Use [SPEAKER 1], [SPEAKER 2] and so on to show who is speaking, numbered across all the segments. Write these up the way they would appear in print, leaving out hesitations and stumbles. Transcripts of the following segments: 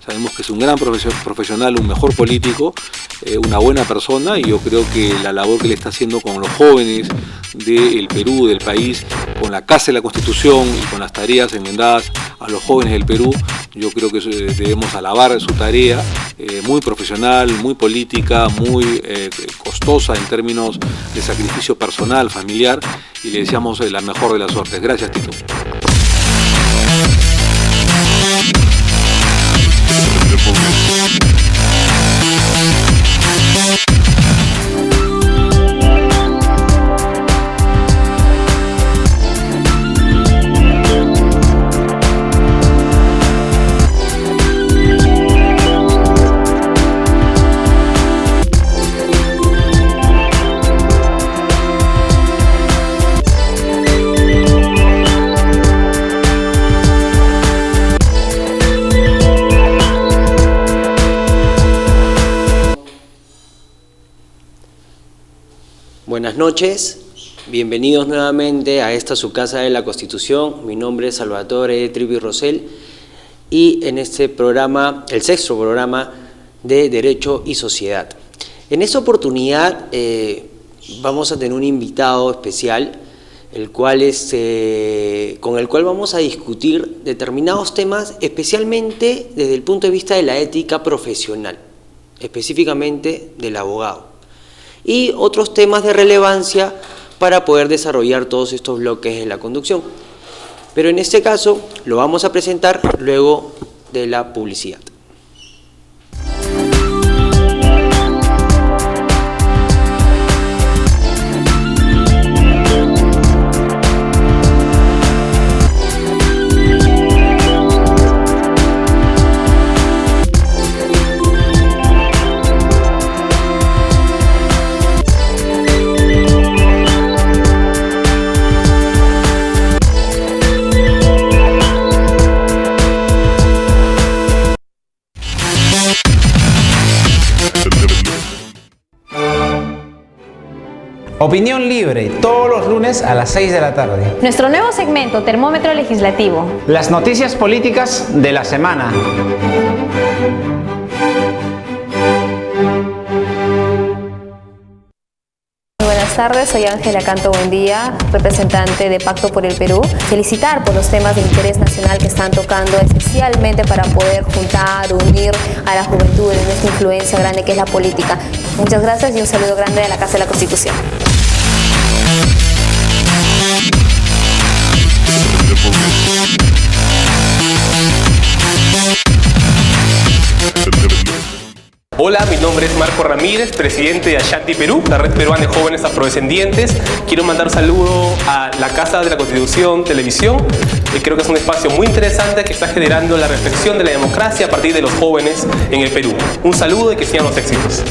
[SPEAKER 1] Sabemos que es un gran profesional, un mejor político, una buena persona, y yo creo que la labor que le está haciendo con los jóvenes del Perú, del país, con la Casa de la Constitución y con las tareas enmendadas a los jóvenes del Perú, yo creo que debemos alabar su tarea, muy profesional, muy política, muy costosa en términos de sacrificio personal, familiar, y le deseamos la mejor de las suertes. Gracias, Tito.
[SPEAKER 2] Buenas noches, bienvenidos nuevamente a esta su Casa de la Constitución. Mi nombre es Salvatore Trivi Rosell y en este programa, el sexto programa de Derecho y Sociedad. En esta oportunidad vamos a tener un invitado especial, con el cual vamos a discutir determinados temas, especialmente desde el punto de vista de la ética profesional, específicamente del abogado, y otros temas de relevancia para poder desarrollar todos estos bloques de la conducción. Pero en este caso lo vamos a presentar luego de la publicidad.
[SPEAKER 3] Opinión libre, todos los lunes a las 6 de la tarde.
[SPEAKER 4] Nuestro nuevo segmento, Termómetro Legislativo.
[SPEAKER 3] Las noticias políticas de la semana.
[SPEAKER 4] Buenas tardes, soy Ángela Canto Buendía, representante de Pacto por el Perú. Felicitar por los temas de interés nacional que están tocando, especialmente para poder juntar, unir a la juventud en esta influencia grande que es la política. Muchas gracias y un saludo grande de la Casa de la Constitución.
[SPEAKER 5] Hola, mi nombre es Marco Ramírez, presidente de Ashanti Perú, la red peruana de jóvenes afrodescendientes. Quiero mandar un saludo a la Casa de la Constitución Televisión. Creo que es un espacio muy interesante que está generando la reflexión de la democracia a partir de los jóvenes en el Perú. Un saludo y que sigan los éxitos.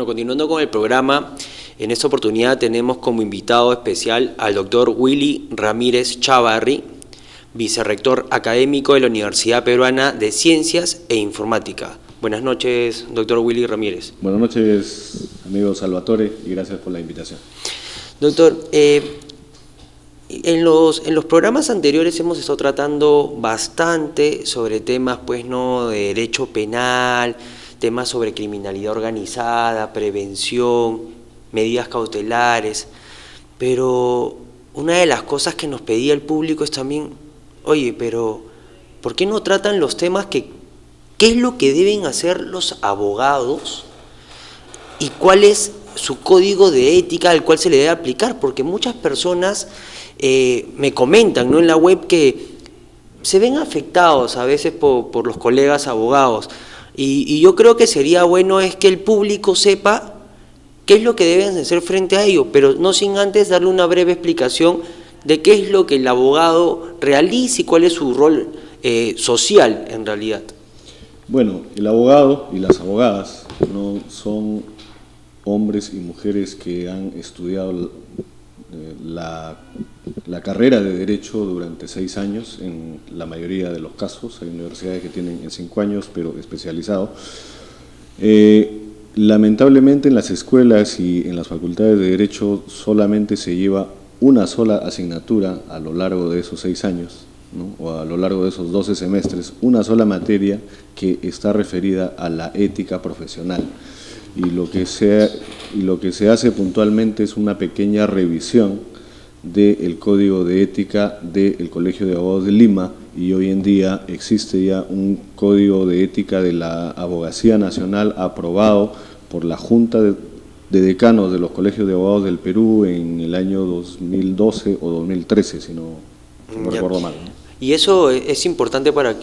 [SPEAKER 2] Continuando con el programa, en esta oportunidad tenemos como invitado especial al doctor Willy Ramírez Chavarri, vicerrector académico de la Universidad Peruana de Ciencias e Informática. Buenas noches, doctor Willy Ramírez.
[SPEAKER 6] Buenas noches, amigo Salvatore, y gracias por la invitación.
[SPEAKER 2] Doctor, en los programas anteriores hemos estado tratando bastante sobre temas, pues, no de derecho penal, temas sobre criminalidad organizada, prevención, medidas cautelares, pero una de las cosas que nos pedía el público es también, oye, pero ¿por qué no tratan los temas qué es lo que deben hacer los abogados y cuál es su código de ética al cual se le debe aplicar? Porque muchas personas me comentan, ¿no?, en la web que se ven afectados a veces por los colegas abogados. Y yo creo que sería bueno es que el público sepa qué es lo que deben hacer frente a ello, pero no sin antes darle una breve explicación de qué es lo que el abogado realiza y cuál es su rol social en realidad.
[SPEAKER 6] Bueno, el abogado y las abogadas no son hombres y mujeres que han estudiado la carrera de Derecho durante 6 años, en la mayoría de los casos. Hay universidades que tienen en 5 años, pero especializado. Lamentablemente en las escuelas y en las facultades de Derecho solamente se lleva una sola asignatura a lo largo de esos 6 años, ¿no? O a lo largo de esos 12 semestres, una sola materia que está referida a la ética profesional. Y lo que se hace puntualmente es una pequeña revisión del Código de Ética del Colegio de Abogados de Lima, y hoy en día existe ya un Código de Ética de la Abogacía Nacional aprobado por la Junta de Decanos de los Colegios de Abogados del Perú en el año 2012 o 2013, si no recuerdo mal.
[SPEAKER 2] Y eso es importante para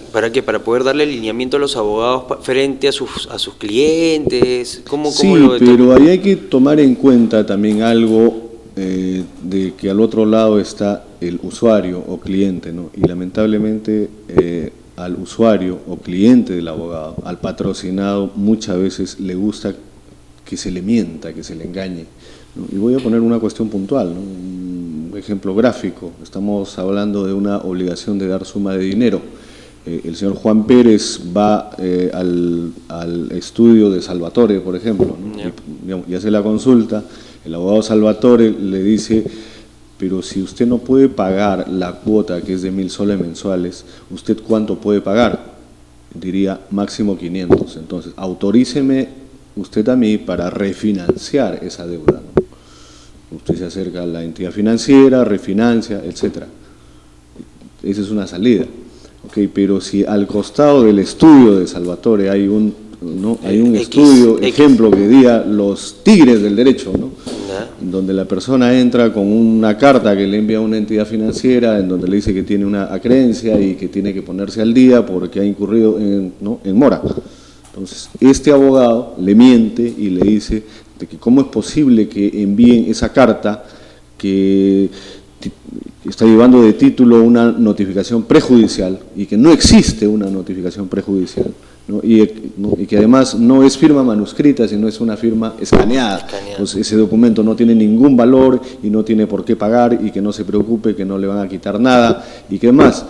[SPEAKER 2] poder darle alineamiento a los abogados frente a sus clientes. ¿Cómo
[SPEAKER 6] sí,
[SPEAKER 2] lo
[SPEAKER 6] pero ahí hay que tomar en cuenta también algo de que al otro lado está el usuario o cliente, ¿no? Y lamentablemente al usuario o cliente del abogado, al patrocinado, muchas veces le gusta que se le mienta, que se le engañe, ¿no? Y voy a poner una cuestión puntual, ¿no? Un ejemplo gráfico. Estamos hablando de una obligación de dar suma de dinero. El señor Juan Pérez va al estudio de Salvatore, por ejemplo, ¿no? Y hace la consulta. El abogado Salvatore le dice: pero si usted no puede pagar la cuota, que es de 1.000 soles mensuales, ¿usted cuánto puede pagar? Diría máximo 500. Entonces, autoríceme usted a mí para refinanciar esa deuda, ¿no? Usted se acerca a la entidad financiera, refinancia, etcétera. Esa es una salida. Okay, pero si al costado del estudio de Salvatore hay un estudio, ejemplo, que diga los tigres del derecho, ¿no? Donde la persona entra con una carta que le envía a una entidad financiera, en donde le dice que tiene una acreencia y que tiene que ponerse al día porque ha incurrido en mora. Entonces, este abogado le miente y le dice de que cómo es posible que envíen esa carta que está llevando de título una notificación prejudicial y que no existe una notificación prejudicial, ¿no? Y que además no es firma manuscrita, sino es una firma escaneada. Entonces, ese documento no tiene ningún valor y no tiene por qué pagar, y que no se preocupe, que no le van a quitar nada, y que además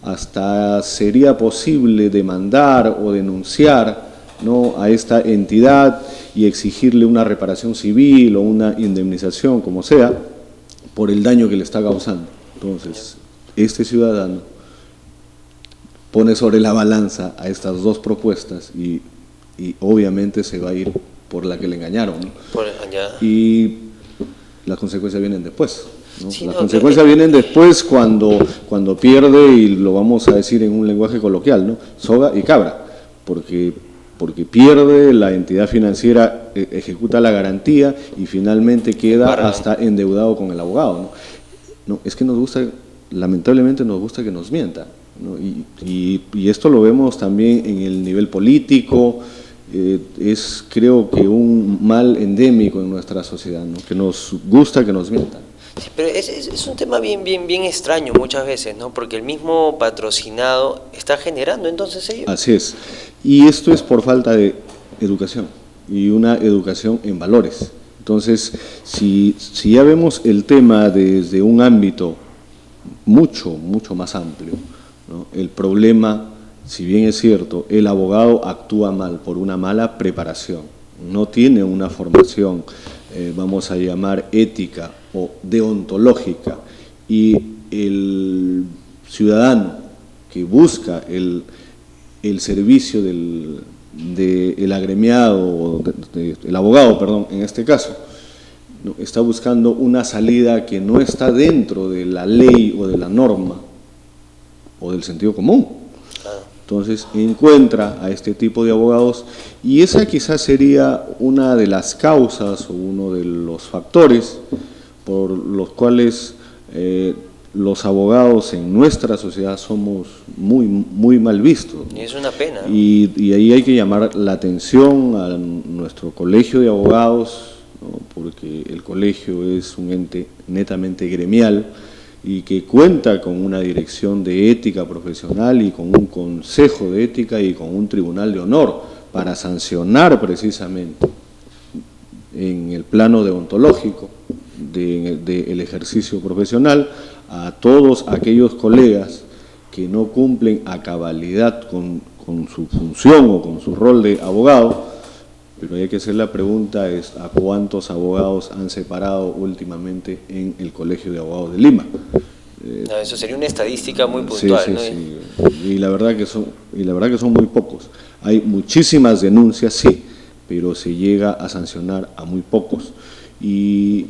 [SPEAKER 6] hasta sería posible demandar o denunciar, ¿no?, a esta entidad y exigirle una reparación civil o una indemnización, como sea, por el daño que le está causando. Entonces, este ciudadano pone sobre la balanza a estas dos propuestas y obviamente se va a ir por la que le engañaron, ¿no? Y las consecuencias vienen después, ¿no? Sí, las consecuencias vienen después cuando pierde, y lo vamos a decir en un lenguaje coloquial, ¿no?, soga y cabra, porque pierde, la entidad financiera ejecuta la garantía y finalmente queda hasta endeudado con el abogado, ¿no? Es que nos gusta, lamentablemente nos gusta que nos mienta, ¿no? Y esto lo vemos también en el nivel político. Es, creo que, un mal endémico en nuestra sociedad, ¿no?, que nos gusta que nos mientan.
[SPEAKER 2] Sí, pero es un tema bien extraño muchas veces, ¿no? Porque el mismo patrocinado está generando entonces ello.
[SPEAKER 6] Así es. Y esto es por falta de educación, y una educación en valores. Entonces, si ya vemos el tema desde un ámbito mucho más amplio, ¿no?, el problema, si bien es cierto, el abogado actúa mal por una mala preparación, no tiene una formación, vamos a llamar ética o deontológica, y el ciudadano que busca el servicio del agremiado, el abogado, perdón, en este caso, ¿no?, está buscando una salida que no está dentro de la ley o de la norma o del sentido común. Entonces encuentra a este tipo de abogados, y esa quizás sería una de las causas o uno de los factores por los cuales los abogados en nuestra sociedad somos muy mal vistos, ¿no?
[SPEAKER 2] Y es una pena, ¿no?
[SPEAKER 6] Y ahí hay que llamar la atención a nuestro colegio de abogados, ¿no?, porque el colegio es un ente netamente gremial, y que cuenta con una dirección de ética profesional y con un consejo de ética y con un tribunal de honor para sancionar precisamente en el plano deontológico del ejercicio profesional a todos aquellos colegas que no cumplen a cabalidad con su función o con su rol de abogado. Pero hay que hacer la pregunta es ¿a cuántos abogados han separado últimamente en el Colegio de Abogados de Lima?
[SPEAKER 2] No, eso sería una estadística muy puntual,
[SPEAKER 6] sí,
[SPEAKER 2] ¿no?
[SPEAKER 6] Sí. Y la verdad que son muy pocos. Hay muchísimas denuncias, sí, pero se llega a sancionar a muy pocos. Y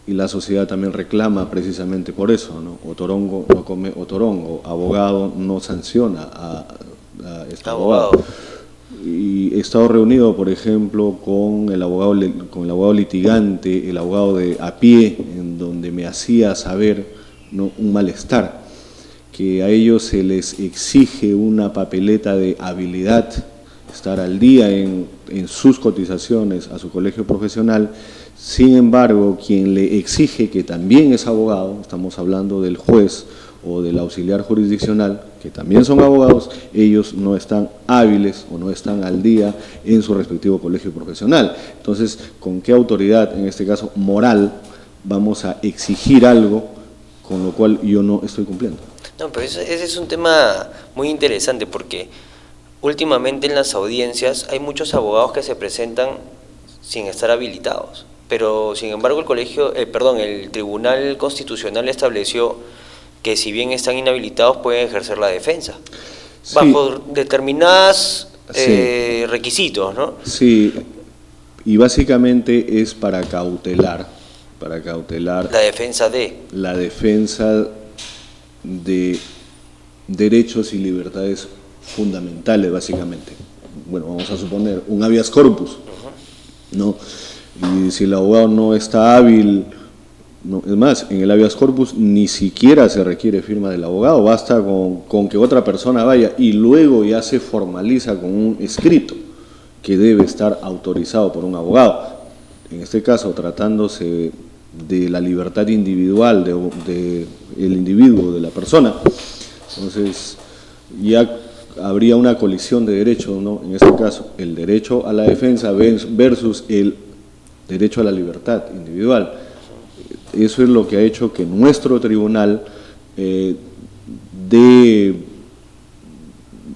[SPEAKER 6] la sociedad también reclama precisamente por eso, ¿no? Otorongo no come otorongo, abogado no sanciona a este abogado. Y he estado reunido, por ejemplo, con el abogado litigante, el abogado de a pie, en donde me hacía saber, ¿no?, un malestar, que a ellos se les exige una papeleta de habilidad, estar al día en sus cotizaciones a su colegio profesional. Sin embargo, quien le exige que también es abogado, estamos hablando del juez o del auxiliar jurisdiccional, que también son abogados, ellos no están hábiles o no están al día en su respectivo colegio profesional. Entonces, ¿con qué autoridad, en este caso moral, vamos a exigir algo con lo cual yo no estoy cumpliendo?
[SPEAKER 2] No, pero ese es un tema muy interesante porque últimamente en las audiencias hay muchos abogados que se presentan sin estar habilitados, pero sin embargo el Tribunal Constitucional estableció que si bien están inhabilitados pueden ejercer la defensa, sí, bajo determinados requisitos, ¿no?
[SPEAKER 6] Sí, y básicamente es para cautelar
[SPEAKER 2] la defensa
[SPEAKER 6] de derechos y libertades fundamentales, básicamente. Bueno, vamos a suponer un habeas corpus, ¿no? Y si el abogado no está hábil, no, es más, en el habeas corpus ni siquiera se requiere firma del abogado, basta con que otra persona vaya y luego ya se formaliza con un escrito que debe estar autorizado por un abogado. En este caso, tratándose de la libertad individual del individuo, de la persona, entonces ya habría una colisión de derechos, ¿no? En este caso, el derecho a la defensa versus el derecho a la libertad individual. Eso es lo que ha hecho que nuestro tribunal dé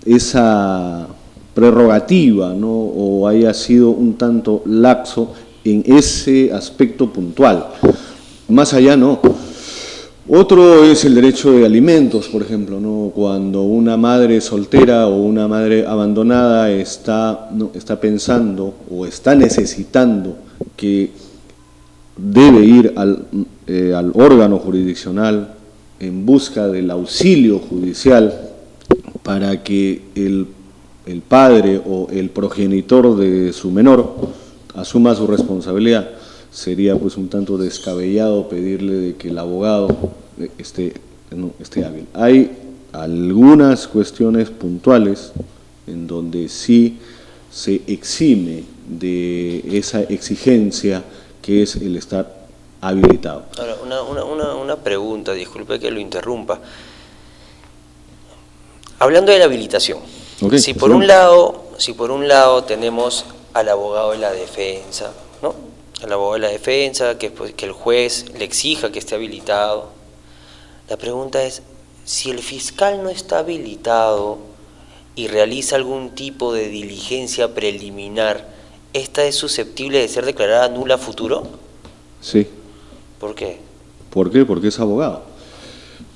[SPEAKER 6] esa prerrogativa, ¿no?, o haya sido un tanto laxo en ese aspecto puntual. Más allá no. Otro es el derecho de alimentos, por ejemplo, ¿no? Cuando una madre soltera o una madre abandonada está pensando o está necesitando que debe ir al órgano jurisdiccional en busca del auxilio judicial para que el padre o el progenitor de su menor asuma su responsabilidad, sería pues un tanto descabellado pedirle de que el abogado esté hábil. Hay algunas cuestiones puntuales en donde sí se exime de esa exigencia que es el estar habilitado.
[SPEAKER 2] Ahora, una pregunta, disculpe que lo interrumpa. Hablando de la habilitación, okay, si por un lado tenemos al abogado de la defensa, ¿no? Al abogado de la defensa, que el juez le exija que esté habilitado. La pregunta es, si el fiscal no está habilitado y realiza algún tipo de diligencia preliminar, ¿esta es susceptible de ser declarada nula a futuro?
[SPEAKER 6] Sí.
[SPEAKER 2] ¿Por qué?
[SPEAKER 6] ¿Por qué? Porque es abogado.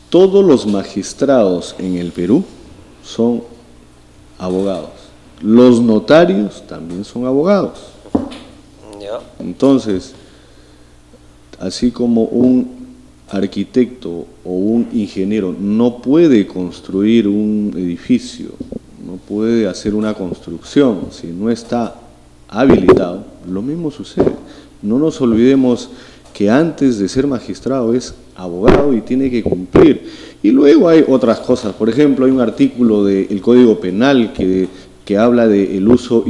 [SPEAKER 6] Todos los magistrados en el Perú son abogados. Los notarios también son abogados.
[SPEAKER 2] ¿Ya?
[SPEAKER 6] Entonces, así como un arquitecto o un ingeniero no puede construir un edificio, no puede hacer una construcción si no está habilitado, lo mismo sucede. No nos olvidemos que antes de ser magistrado es abogado y tiene que cumplir. Y luego hay otras cosas. Por ejemplo, hay un artículo del Código Penal que habla del uso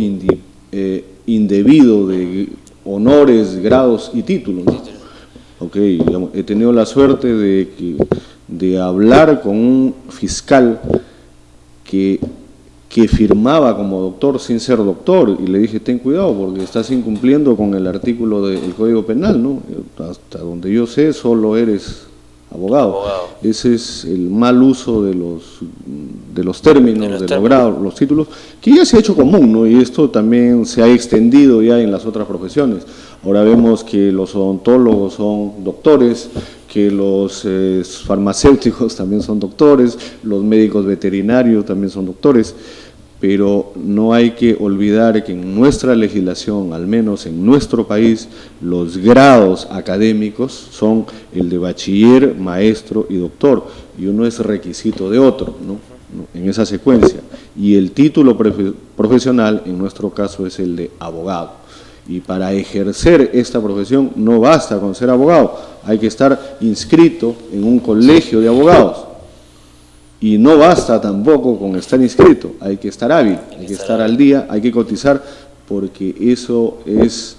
[SPEAKER 6] indebido de honores, grados y títulos, ¿no? digamos, he tenido la suerte de hablar con un fiscal que firmaba como doctor sin ser doctor, y le dije, ten cuidado porque estás incumpliendo con el artículo del Código Penal, ¿no? Hasta donde yo sé, solo eres abogado. Ese es el mal uso de los términos, de los grados, los títulos, que ya se ha hecho común, ¿no? Y esto también se ha extendido ya en las otras profesiones. Ahora vemos que los odontólogos son doctores, que los farmacéuticos también son doctores, los médicos veterinarios también son doctores, pero no hay que olvidar que en nuestra legislación, al menos en nuestro país, los grados académicos son el de bachiller, maestro y doctor, y uno es requisito de otro, ¿no? En esa secuencia, y el título profesional en nuestro caso es el de abogado. Y para ejercer esta profesión no basta con ser abogado, hay que estar inscrito en un colegio de abogados. Y no basta tampoco con estar inscrito, hay que estar hábil, hay que estar al día, hay que cotizar, porque eso es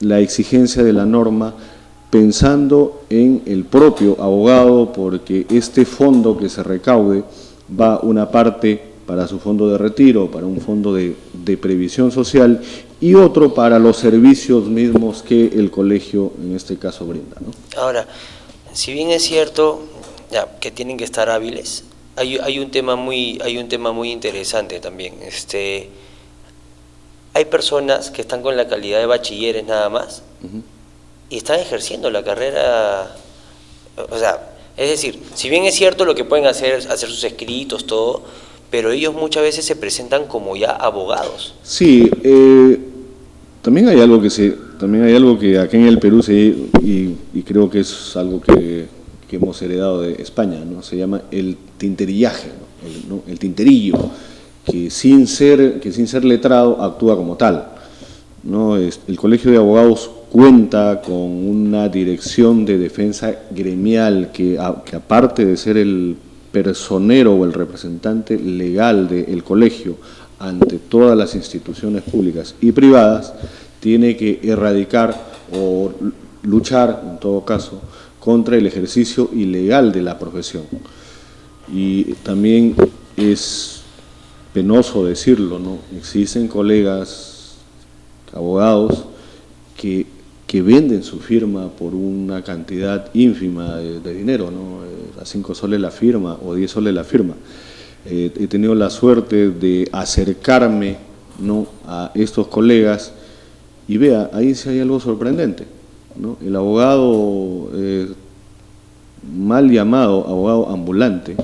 [SPEAKER 6] la exigencia de la norma, pensando en el propio abogado, porque este fondo que se recaude va una parte para su fondo de retiro, para un fondo de previsión social, y otro para los servicios mismos que el colegio en este caso brinda, ¿no?
[SPEAKER 2] Ahora, si bien es cierto que tienen que estar hábiles, hay un tema muy interesante también. Hay personas que están con la calidad de bachilleres nada más, y están ejerciendo la carrera, o sea, es decir, si bien es cierto lo que pueden hacer sus escritos, todo, pero ellos muchas veces se presentan como ya abogados.
[SPEAKER 6] Sí, también hay algo que acá en el Perú y creo que es algo que hemos heredado de España, ¿no? Se llama el tinterillaje, ¿no? El tinterillo, que sin ser letrado actúa como tal, ¿no? El Colegio de Abogados cuenta con una dirección de defensa gremial que aparte de ser el personero o el representante legal del colegio ante todas las instituciones públicas y privadas, tiene que erradicar o luchar, en todo caso, contra el ejercicio ilegal de la profesión. Y también es penoso decirlo, ¿no? Existen colegas abogados que venden su firma por una cantidad ínfima de dinero, ¿no? A 5 soles la firma o 10 soles la firma. He tenido la suerte de acercarme, ¿no?, a estos colegas y vea, ahí sí hay algo sorprendente, ¿no? El abogado mal llamado abogado ambulante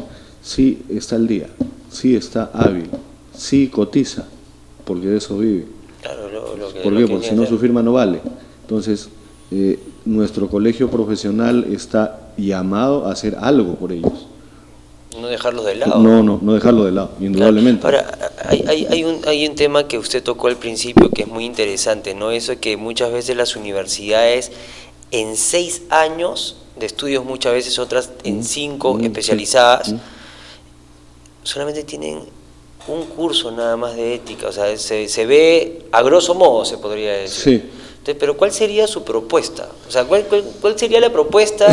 [SPEAKER 6] sí está al día, sí está hábil, sí cotiza, porque de eso vive.
[SPEAKER 2] Claro,
[SPEAKER 6] ¿Por qué? Porque si no su firma no vale. Entonces, nuestro colegio profesional está llamado a hacer algo por ellos.
[SPEAKER 2] No dejarlos de lado.
[SPEAKER 6] No dejarlo de lado, indudablemente.
[SPEAKER 2] Claro. Ahora, hay un tema que usted tocó al principio que es muy interesante, ¿no? Eso es que muchas veces las universidades en 6 años de estudios, muchas veces otras en 5 especializadas, solamente tienen un curso nada más de ética, o sea, se ve a grosso modo, se podría decir.
[SPEAKER 6] Sí.
[SPEAKER 2] Entonces, pero ¿cuál sería su propuesta? O sea, ¿cuál sería la propuesta?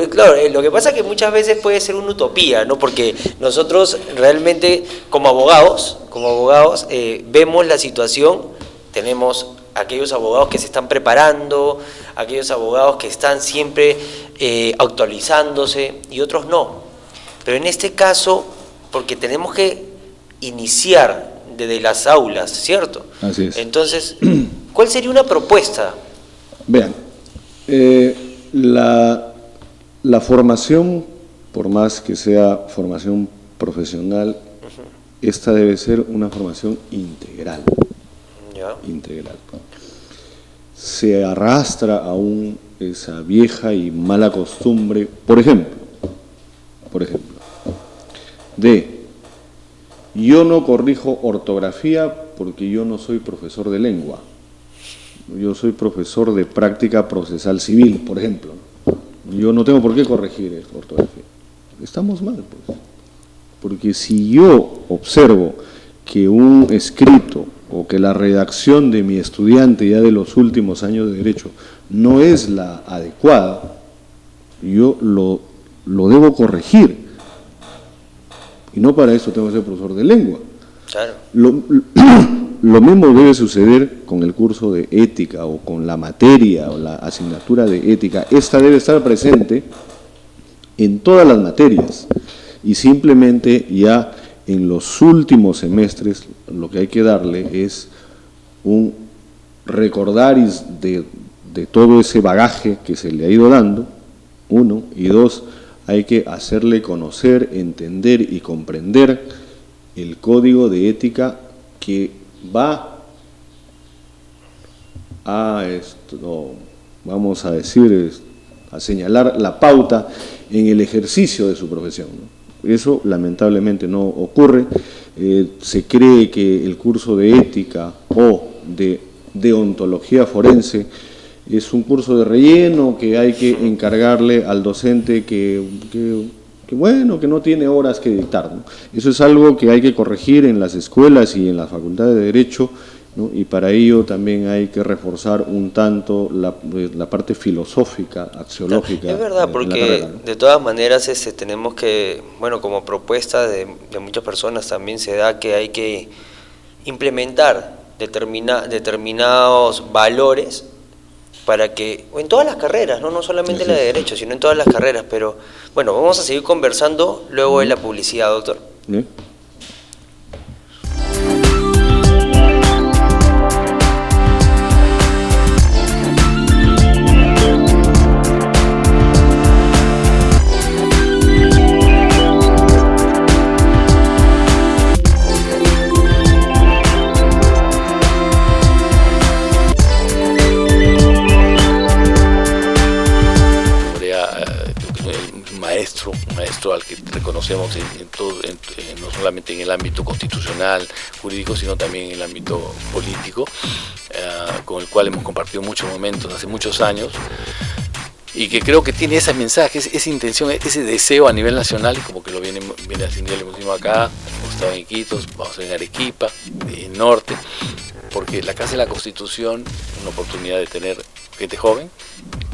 [SPEAKER 2] Claro, lo que pasa es que muchas veces puede ser una utopía, ¿no? Porque nosotros realmente como abogados vemos la situación, tenemos aquellos abogados que se están preparando, aquellos abogados que están siempre actualizándose y otros no. Pero en este caso, porque tenemos que iniciar desde las aulas, ¿cierto?
[SPEAKER 6] Así es.
[SPEAKER 2] Entonces, ¿cuál sería una propuesta?
[SPEAKER 6] Vean, la formación, por más que sea formación profesional, esta debe ser una formación integral.
[SPEAKER 2] ¿Ya?
[SPEAKER 6] Integral. Se arrastra aún esa vieja y mala costumbre, por ejemplo, yo no corrijo ortografía porque yo no soy profesor de lengua, yo soy profesor de práctica procesal civil, por ejemplo. Yo no tengo por qué corregir ortografía. Estamos mal, pues. Porque si yo observo que un escrito o que la redacción de mi estudiante ya de los últimos años de Derecho no es la adecuada, yo lo debo corregir. Y no para eso tengo que ser profesor de lengua.
[SPEAKER 2] Claro.
[SPEAKER 6] Lo mismo debe suceder con el curso de ética o con la materia o la asignatura de ética. Esta debe estar presente en todas las materias y simplemente ya en los últimos semestres lo que hay que darle es un recordaris de todo ese bagaje que se le ha ido dando, uno, y dos, hay que hacerle conocer, entender y comprender el código de ética que va a vamos a decir, a señalar la pauta en el ejercicio de su profesión, ¿no? Eso lamentablemente no ocurre. Se cree que el curso de ética o de deontología forense es un curso de relleno que hay que encargarle al docente que bueno, que no tiene horas que dictar, ¿no? Eso es algo que hay que corregir en las escuelas y en la Facultad de Derecho, ¿no? Y para ello también hay que reforzar un tanto la parte filosófica, axiológica.
[SPEAKER 2] Es verdad, porque
[SPEAKER 6] carrera, ¿no?
[SPEAKER 2] de todas maneras tenemos que, bueno, como propuesta de muchas personas también se da que hay que implementar determinados valores para que, en todas las carreras, no solamente la de Derecho, sino en todas las carreras, pero bueno, vamos a seguir conversando luego de la publicidad, doctor.
[SPEAKER 6] ¿Bien?
[SPEAKER 7] un maestro al que reconocemos no solamente en el ámbito constitucional, jurídico, sino también en el ámbito político, con el cual hemos compartido muchos momentos hace muchos años, y que creo que tiene ese mensaje, esa intención, ese deseo a nivel nacional, y como que lo viene haciendo el último acá, hemos estado en Iquitos, vamos a estar en Arequipa, en Norte, porque la Casa de la Constitución es una oportunidad de tener gente joven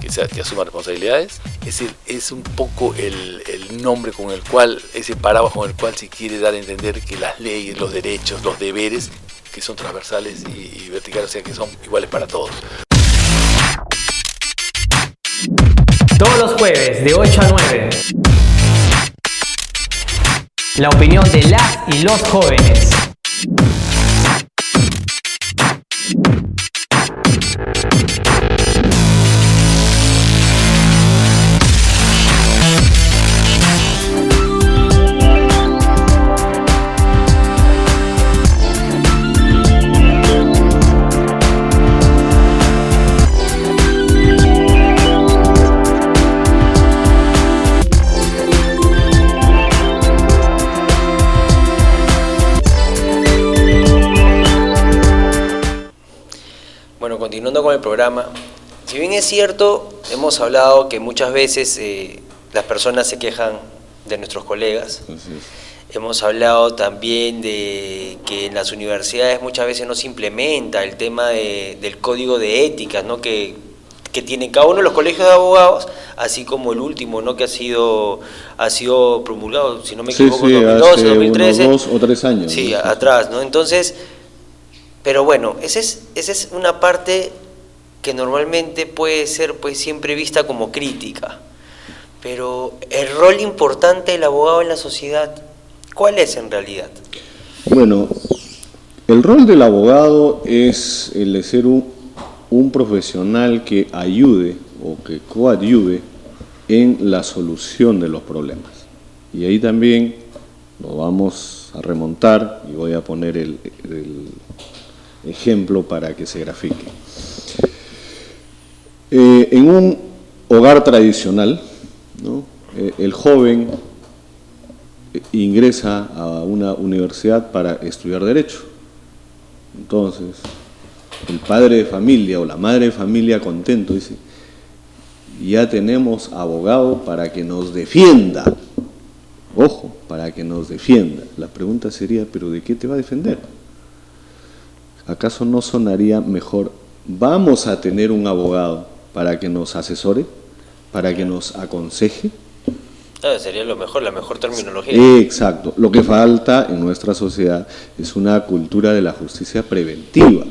[SPEAKER 7] que asuma responsabilidades. Es decir, es un poco el nombre con el cual, ese paraguas con el cual se quiere dar a entender que las leyes, los derechos, los deberes, que son transversales y verticales, o sea, que son iguales para todos.
[SPEAKER 3] Todos los jueves de 8 a 9. La opinión de las y los jóvenes.
[SPEAKER 2] Continuando con el programa, si bien es cierto, hemos hablado que muchas veces las personas se quejan de nuestros colegas, hemos hablado también de que en las universidades muchas veces no se implementa el tema del código de ética, ¿no? que tienen cada uno de los colegios de abogados, así como el último, ¿no? Que ha sido promulgado, si no me equivoco, en 2012, 2013.
[SPEAKER 6] Unos 2 o 3 años.
[SPEAKER 2] Sí,
[SPEAKER 6] ¿no?
[SPEAKER 2] atrás, ¿no? Entonces, pero bueno, esa es una parte que normalmente puede ser pues siempre vista como crítica. Pero el rol importante del abogado en la sociedad, ¿cuál es en realidad?
[SPEAKER 6] Bueno, el rol del abogado es el de ser un profesional que ayude o que coadyuve en la solución de los problemas. Y ahí también lo vamos a remontar y voy a poner el ejemplo para que se grafique. En un hogar tradicional, ¿no? El joven ingresa a una universidad para estudiar Derecho. Entonces, el padre de familia o la madre de familia contento dice, ya tenemos abogado para que nos defienda. Ojo, para que nos defienda. La pregunta sería, ¿pero de qué te va a defender? ¿acaso no sonaría mejor? ¿Vamos a tener un abogado para que nos asesore, para que nos aconseje?
[SPEAKER 2] Sería lo mejor, la mejor terminología.
[SPEAKER 6] Exacto. Lo que falta en nuestra sociedad es una cultura de la justicia preventiva.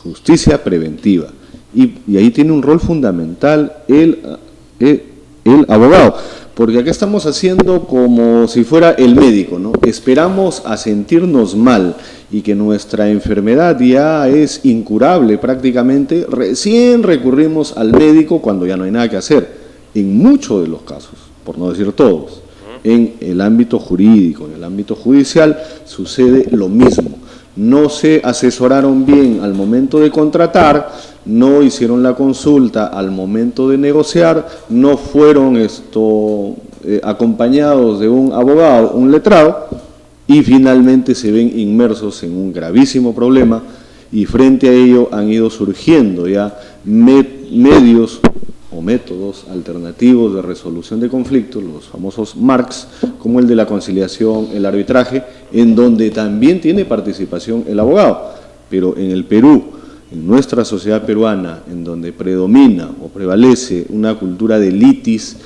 [SPEAKER 6] Justicia preventiva. Y ahí tiene un rol fundamental el abogado. Porque acá estamos haciendo como si fuera el médico, ¿no? Esperamos a sentirnos mal y que nuestra enfermedad ya es incurable prácticamente, recién recurrimos al médico cuando ya no hay nada que hacer. En muchos de los casos, por no decir todos, en el ámbito jurídico, en el ámbito judicial, sucede lo mismo. No se asesoraron bien al momento de contratar, no hicieron la consulta al momento de negociar, no fueron acompañados de un abogado, un letrado, y finalmente se ven inmersos en un gravísimo problema, y frente a ello han ido surgiendo ya medios o métodos alternativos de resolución de conflictos, los famosos MARCs, como el de la conciliación, el arbitraje, en donde también tiene participación el abogado. Pero en el Perú, en nuestra sociedad peruana, en donde predomina o prevalece una cultura de litis,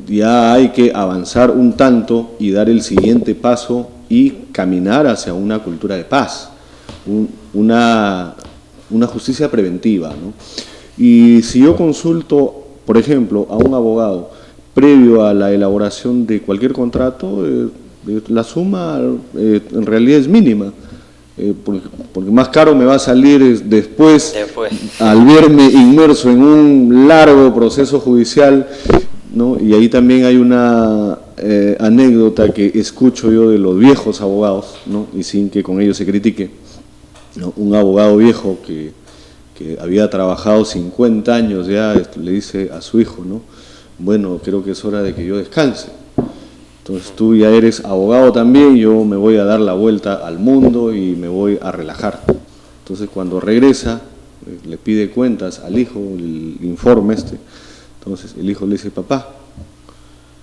[SPEAKER 6] ya hay que avanzar un tanto y dar el siguiente paso y caminar hacia una cultura de paz, una justicia preventiva, ¿no? Y si yo consulto, por ejemplo, a un abogado previo a la elaboración de cualquier contrato, la suma en realidad es mínima, porque más caro me va a salir después al verme inmerso en un largo proceso judicial, ¿no? Y ahí también hay una anécdota que escucho yo de los viejos abogados, ¿no? Y sin que con ello se critique, ¿no? Un abogado viejo que había trabajado 50 años ya, le dice a su hijo, ¿no? Bueno, creo que es hora de que yo descanse. Entonces tú ya eres abogado también, yo me voy a dar la vuelta al mundo y me voy a relajar. Entonces cuando regresa, le pide cuentas al hijo, el informe Entonces el hijo le dice, papá,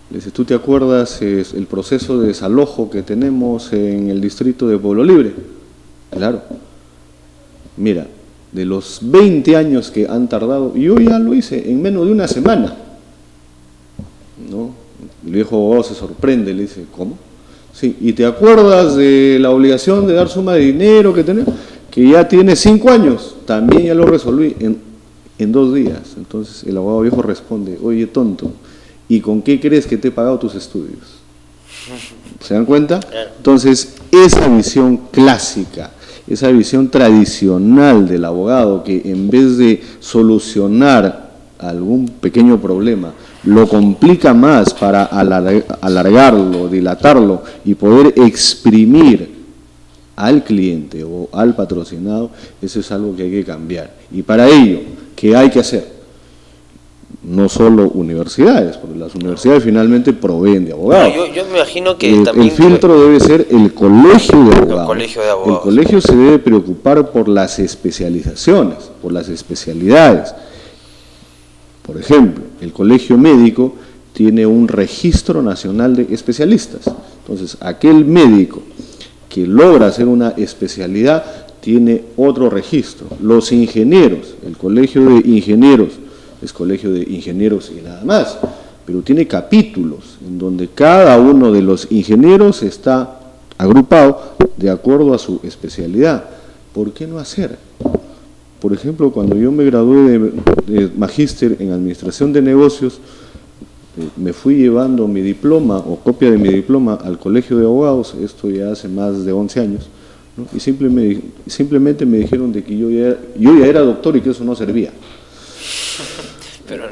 [SPEAKER 6] le dice, ¿tú te acuerdas el proceso de desalojo que tenemos en el distrito de Pueblo Libre? Claro. Mira, de los 20 años que han tardado, yo ya lo hice en menos de una semana, ¿no? El viejo abogado se sorprende, le dice, ¿cómo? Sí, ¿y te acuerdas de la obligación de dar suma de dinero que tenemos? Que ya tiene 5 años, también ya lo resolví en 2 días. Entonces el abogado viejo responde, oye tonto, ¿y con qué crees que te he pagado tus estudios? ¿Se dan cuenta? Entonces esa visión clásica, esa visión tradicional del abogado que en vez de solucionar algún pequeño problema, lo complica más para alargarlo, dilatarlo y poder exprimir al cliente o al patrocinado, eso es algo que hay que cambiar. Y para ello, ¿qué hay que hacer? No solo universidades, porque las universidades finalmente proveen de abogados.
[SPEAKER 2] Bueno, yo me imagino que también...
[SPEAKER 6] El filtro debe ser el colegio de abogados.
[SPEAKER 2] El colegio de abogados.
[SPEAKER 6] El colegio se debe preocupar por las especializaciones, por las especialidades. Por ejemplo, el colegio médico tiene un registro nacional de especialistas. Entonces, aquel médico que logra hacer una especialidad tiene otro registro. Los ingenieros, el colegio de ingenieros, es colegio de ingenieros y nada más, pero tiene capítulos en donde cada uno de los ingenieros está agrupado de acuerdo a su especialidad. ¿Por qué no hacer? Por ejemplo, cuando yo me gradué de magíster en administración de negocios, me fui llevando mi diploma o copia de mi diploma al colegio de abogados, esto ya hace más de 11 años, ¿no? Y simplemente me dijeron de que yo ya era doctor y que eso no servía.
[SPEAKER 2] Pero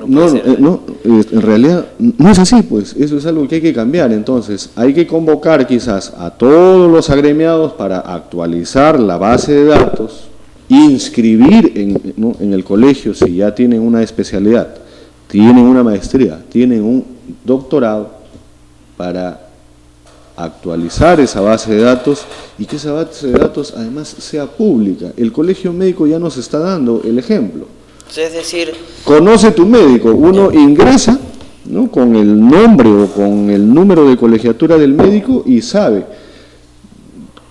[SPEAKER 2] no,
[SPEAKER 6] en realidad no es así, pues eso es algo que hay que cambiar. Entonces hay que convocar quizás a todos los agremiados para actualizar la base de datos, inscribir en el colegio si ya tienen una especialidad, tienen una maestría, tienen un doctorado, para actualizar esa base de datos y que esa base de datos además sea pública. El colegio médico ya nos está dando el ejemplo.
[SPEAKER 2] Es decir,
[SPEAKER 6] conoce tu médico, uno ingresa, ¿no?, con el nombre o con el número de colegiatura del médico y sabe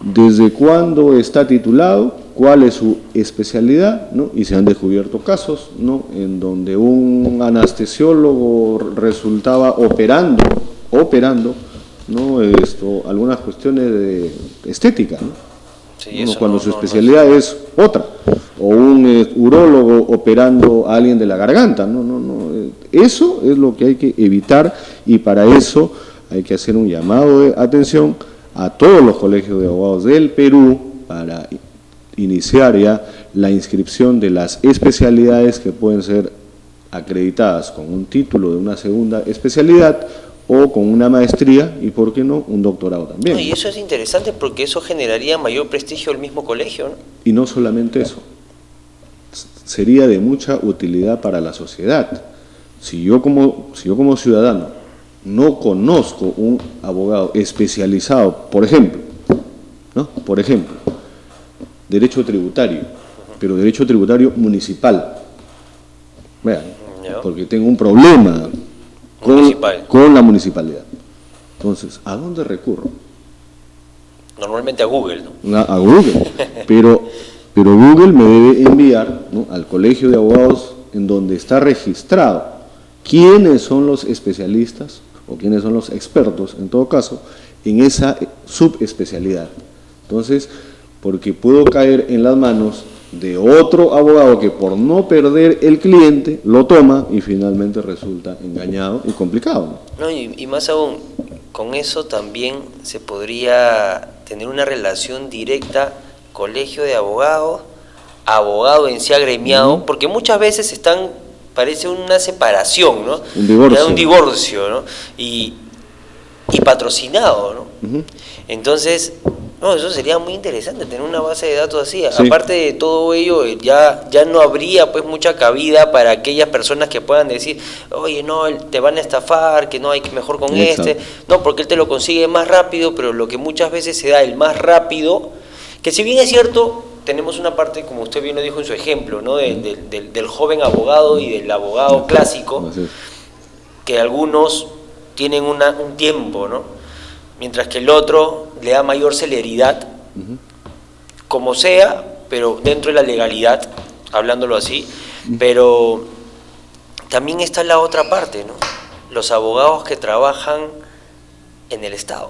[SPEAKER 6] desde cuándo está titulado, cuál es su especialidad, ¿no? Y se han descubierto casos, ¿no?, en donde un anestesiólogo resultaba operando, ¿no?, algunas cuestiones de estética, ¿no?
[SPEAKER 2] Sí,
[SPEAKER 6] ¿no? Cuando su especialidad es otra, o un urólogo operando a alguien de la garganta, no. Eso es lo que hay que evitar, y para eso hay que hacer un llamado de atención a todos los colegios de abogados del Perú para iniciar ya la inscripción de las especialidades que pueden ser acreditadas con un título de una segunda especialidad o con una maestría y, ¿por qué no?, un doctorado también.
[SPEAKER 2] Y eso es interesante porque eso generaría mayor prestigio al mismo colegio, ¿no?
[SPEAKER 6] Y no solamente eso, sería de mucha utilidad para la sociedad. Si yo como ciudadano no conozco un abogado especializado, por ejemplo, derecho tributario, pero derecho tributario municipal, vean, porque tengo un problema con la municipalidad. Entonces, ¿a dónde recurro?
[SPEAKER 2] Normalmente a Google, ¿no?
[SPEAKER 6] A Google, pero Google me debe enviar, ¿no?, al colegio de abogados en donde está registrado quiénes son los especialistas o quiénes son los expertos, en todo caso, en esa subespecialidad. Entonces, porque puedo caer en las manos de otro abogado que, por no perder el cliente, lo toma y finalmente resulta engañado y complicado, ¿no?
[SPEAKER 2] Y más aún, con eso también se podría tener una relación directa colegio de abogados, abogado en sí agremiado, porque muchas veces parece una separación, ¿no? Un divorcio, ¿no? Y patrocinado, ¿no? Entonces, eso sería muy interesante, tener una base de datos así. Sí. Aparte de todo ello, ya no habría pues mucha cabida para aquellas personas que puedan decir, oye, no, te van a estafar, que no hay que mejor con no, porque él te lo consigue más rápido, pero lo que muchas veces se da el más rápido, que si bien es cierto, tenemos una parte, como usted bien lo dijo en su ejemplo, ¿no?, del joven abogado y del abogado clásico, que algunos tienen un tiempo, ¿no?, mientras que el otro le da mayor celeridad, como sea, pero dentro de la legalidad, hablándolo así, pero también está la otra parte, ¿no?, los abogados que trabajan en el Estado.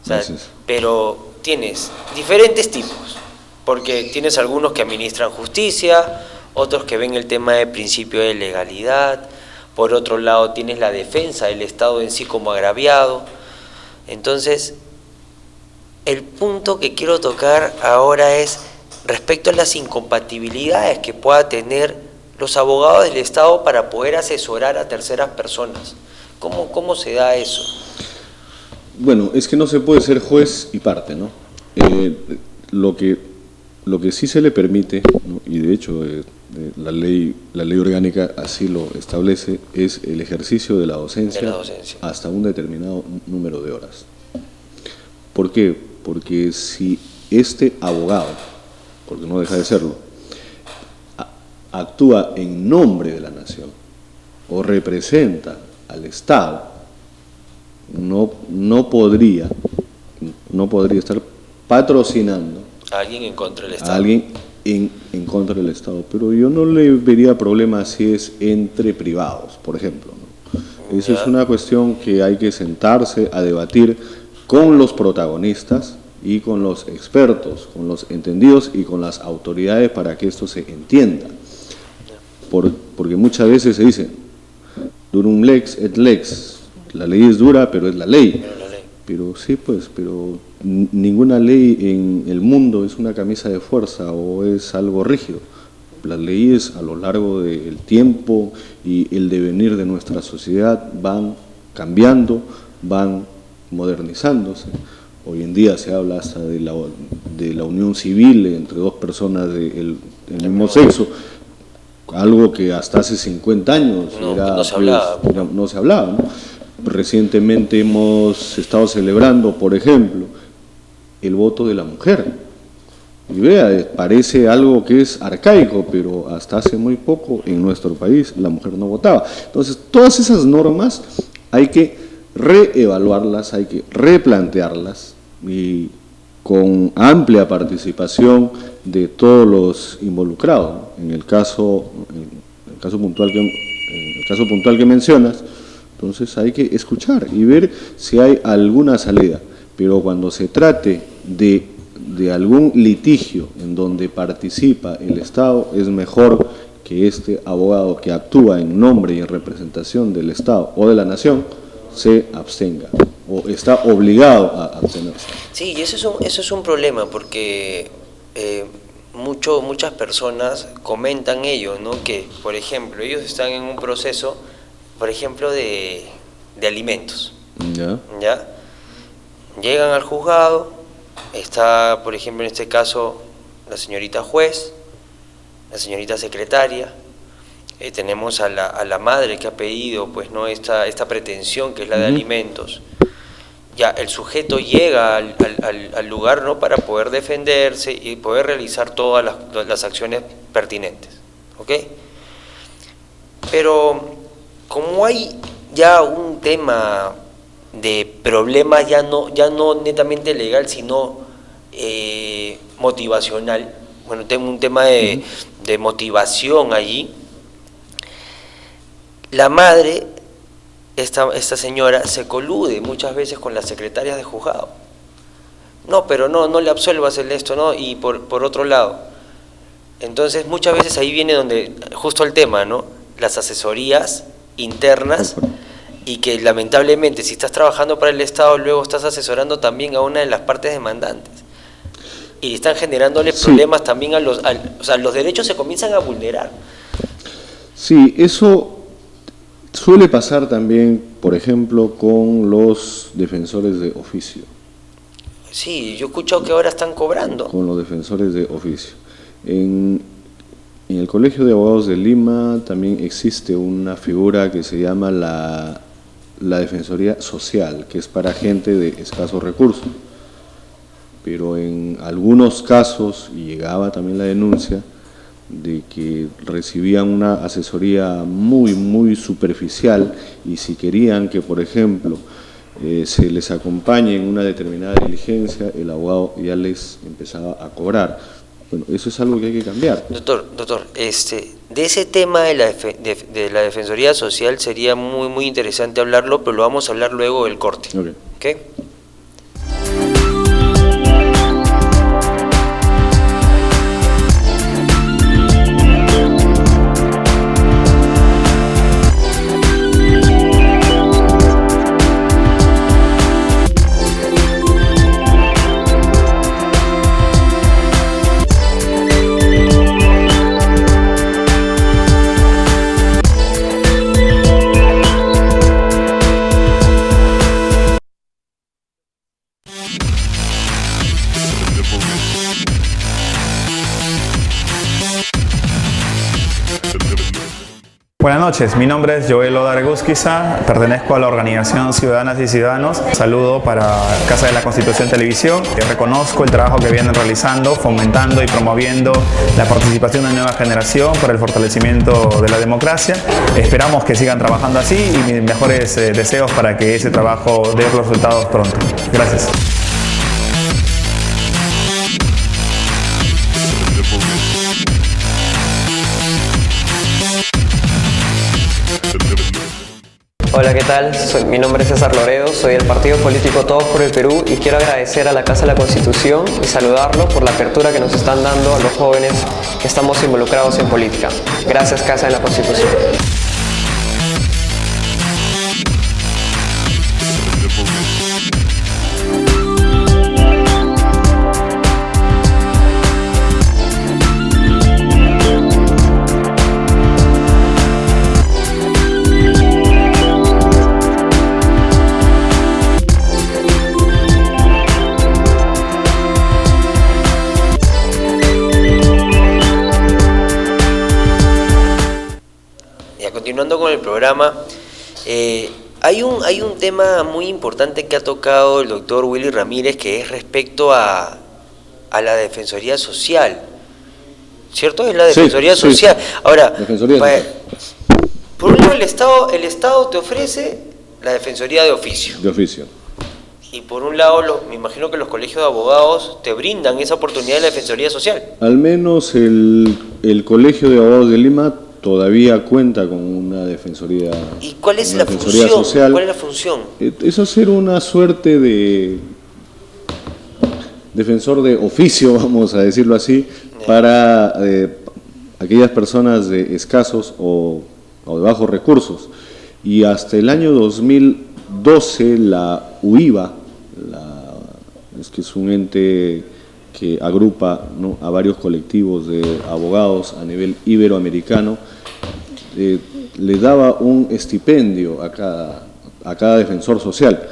[SPEAKER 2] O sea, pero tienes diferentes tipos, porque tienes algunos que administran justicia, otros que ven el tema del principio de legalidad, por otro lado tienes la defensa del Estado en sí como agraviado. Entonces, el punto que quiero tocar ahora es respecto a las incompatibilidades que pueda tener los abogados del Estado para poder asesorar a terceras personas. ¿Cómo se da eso?
[SPEAKER 6] Bueno, es que no se puede ser juez y parte, ¿no? Lo que sí se le permite, ¿no?, y de hecho la ley orgánica así lo establece, es el ejercicio de la docencia hasta un determinado número de horas. ¿Por qué? Porque si este abogado, porque no deja de serlo, actúa en nombre de la nación o representa al Estado, no podría estar patrocinando
[SPEAKER 2] a alguien en contra del Estado.
[SPEAKER 6] A alguien en contra del Estado. Pero yo no le vería problema si es entre privados, por ejemplo, ¿no? Eso es una cuestión que hay que sentarse a debatir con los protagonistas y con los expertos, con los entendidos y con las autoridades para que esto se entienda. Porque muchas veces se dice, durum lex et lex, la ley es dura, pero es la ley. Pero sí, pues, pero ninguna ley en el mundo es una camisa de fuerza o es algo rígido. Las leyes a lo largo del tiempo y el devenir de nuestra sociedad van cambiando, van modernizándose. Hoy en día se habla hasta de la unión civil entre dos personas del mismo sexo, algo que hasta hace 50 años no se hablaba, ¿no? Recientemente hemos estado celebrando, por ejemplo, el voto de la mujer. Y vea, parece algo que es arcaico, pero hasta hace muy poco en nuestro país la mujer no votaba. Entonces, todas esas normas hay que reevaluarlas, hay que replantearlas y con amplia participación de todos los involucrados, ¿no? En el caso puntual que mencionas, entonces hay que escuchar y ver si hay alguna salida, pero cuando se trate de algún litigio en donde participa el Estado, es mejor que este abogado que actúa en nombre y en representación del Estado o de la Nación se abstenga o está obligado a abstenerse.
[SPEAKER 2] Sí, y eso es un problema porque muchas personas comentan ello, ¿no? Que, por ejemplo, ellos están en un proceso, por ejemplo, de alimentos. ¿Ya? Llegan al juzgado, está, por ejemplo, en este caso, la señorita juez, la señorita secretaria, tenemos a la madre que ha pedido, pues, ¿no?, esta pretensión que es la de alimentos. Ya el sujeto llega al lugar, ¿no?, para poder defenderse y poder realizar todas las acciones pertinentes, ¿ok? Pero como hay ya un tema de problema ya no netamente legal, sino motivacional, bueno, tengo un tema de motivación allí, la madre, esta señora, se colude muchas veces con las secretarias de juzgado. No, pero no le absuelvas esto, ¿no? Y por otro lado, entonces muchas veces ahí viene donde, justo el tema, ¿no? Las asesorías internas, y que lamentablemente si estás trabajando para el Estado, luego estás asesorando también a una de las partes demandantes. Y están generándole problemas también o sea, los derechos se comienzan a vulnerar.
[SPEAKER 6] Sí, eso suele pasar también, por ejemplo, con los defensores de oficio.
[SPEAKER 2] Sí, yo he escuchado que ahora están cobrando.
[SPEAKER 6] Con los defensores de oficio. En el Colegio de Abogados de Lima también existe una figura que se llama la Defensoría Social, que es para gente de escasos recursos. Pero en algunos casos, y llegaba también la denuncia, de que recibían una asesoría muy superficial, y si querían que, por ejemplo, se les acompañe en una determinada diligencia, el abogado ya les empezaba a cobrar. Bueno, eso es algo que hay que cambiar.
[SPEAKER 2] Doctor, de ese tema de la Defensoría Social sería muy interesante hablarlo, pero lo vamos a hablar luego del corte. ¿Okay?
[SPEAKER 8] Buenas noches, mi nombre es Joel Odargusquiza, pertenezco a la organización Ciudadanas y Ciudadanos. Saludo para Casa de la Constitución Televisión. Reconozco el trabajo que vienen realizando, fomentando y promoviendo la participación de la nueva generación para el fortalecimiento de la democracia. Esperamos que sigan trabajando así y mis mejores deseos para que ese trabajo dé los resultados pronto. Gracias.
[SPEAKER 9] Hola, ¿qué tal? Mi nombre es César Loredo, soy del partido político Todos por el Perú y quiero agradecer a la Casa de la Constitución y saludarlos por la apertura que nos están dando a los jóvenes que estamos involucrados en política. Gracias, Casa de la Constitución.
[SPEAKER 2] Continuando con el programa, hay un tema muy importante que ha tocado el doctor Willy Ramírez, que es respecto a la Defensoría Social, ¿cierto? Es la Defensoría Social. Ahora, por un lado el Estado te ofrece la Defensoría de Oficio.
[SPEAKER 6] De oficio.
[SPEAKER 2] Y por un lado, me imagino que los colegios de abogados te brindan esa oportunidad de la Defensoría Social.
[SPEAKER 6] Al menos el Colegio de Abogados de Lima todavía cuenta con una defensoría.
[SPEAKER 2] ¿Y cuál es la
[SPEAKER 6] función?
[SPEAKER 2] Social. ¿Cuál es la función?
[SPEAKER 6] Es hacer una suerte de defensor de oficio, vamos a decirlo así, para aquellas personas de escasos o de bajos recursos. Y hasta el año 2012 la UIVA, que es un ente que agrupa, ¿no?, a varios colectivos de abogados a nivel iberoamericano, le daba un estipendio a cada defensor social.